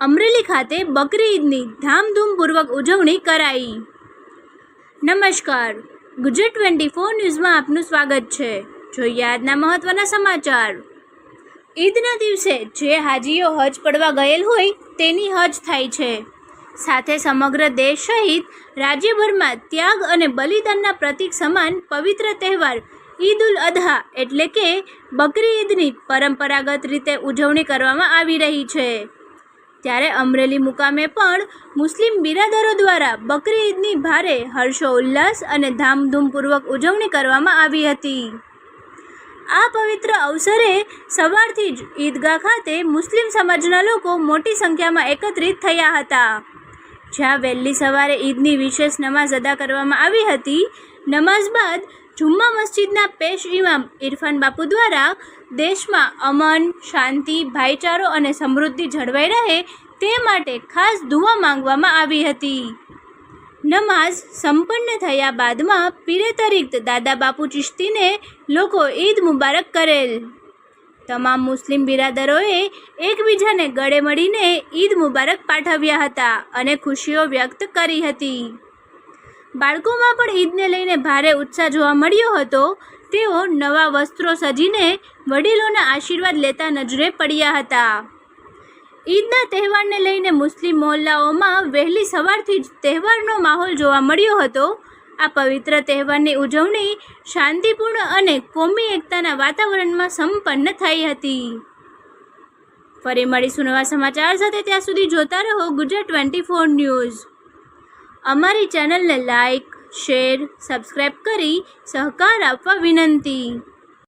અમરેલી ખાતે બકરી ઈદની ધામધૂમપૂર્વક ઉજવણી કરાઈ। નમસ્કાર, ગુજરાત 24 ન્યૂઝમાં આપનું સ્વાગત છે। જોઈએ આજના મહત્વના સમાચાર। ઈદના દિવસે જે હાજીઓ હજ પડવા ગયેલ હોય તેની હજ થાય છે। સાથે સમગ્ર દેશ સહિત રાજ્યભરમાં ત્યાગ અને બલિદાનના પ્રતીક સમાન પવિત્ર તહેવાર ઈદ ઉલ અધા એટલે કે બકરી ઈદની પરંપરાગત રીતે ઉજવણી કરવામાં આવી રહી છે। ત્યારે અમરેલી મુકામે પણ મુસ્લિમ બિરાદરો દ્વારા બકરી ઈદની ભારે હર્ષોલ્લાસ અને ધામધૂમપૂર્વક ઉજવણી કરવામાં આવી હતી। આ પવિત્ર અવસરે સવારથી જ ઈદગાહ ખાતે મુસ્લિમ સમાજના લોકો મોટી સંખ્યામાં એકત્રિત થયા હતા, જ્યાં વહેલી સવારે ઈદની વિશેષ નમાઝ અદા કરવામાં આવી હતી। નમાઝ બાદ જુમ્મા મસ્જિદના પેશ ઇમામ ઇરફાન બાપુ દ્વારા દેશમાં અમન, શાંતિ, ભાઈચારો અને સમૃદ્ધિ જળવાઈ રહે તે માટે ખાસ દુઆ માંગવામાં આવી હતી। નમાઝ સંપન્ન થયા બાદમાં પીરે તરીક્ત દાદા બાપુ ચિશ્તીને લોકો ઈદ મુબારક કરેલ। તમામ મુસ્લિમ બિરાદરોએ એકબીજાને ગળે મળીને ઈદ મુબારક પાઠવ્યા હતા અને ખુશીઓ વ્યક્ત કરી હતી। બાળકોમાં પણ ઈદને લઈને ભારે ઉત્સાહ જોવા મળ્યો હતો। તેઓ નવા વસ્ત્રો સજીને વડીલોના આશીર્વાદ લેતા નજરે પડ્યા હતા। ઈદના તહેવારને લઈને મુસ્લિમ મહોલ્લાઓમાં વહેલી સવારથી જ તહેવારનો માહોલ જોવા મળ્યો હતો। આ પવિત્ર તહેવારની ઉજવણી શાંતિપૂર્ણ અને કોમી એકતાના વાતાવરણમાં સંપન્ન થઈ હતી। ફરી મળીશું નવા સમાચાર સાથે, ત્યાં સુધી જોતા રહો ગુજરાત 24 ન્યૂઝ। અમારી ચેનલને લાઇક, શેર, સબસ્ક્રાઈબ કરી સહકાર આપવા વિનંતી।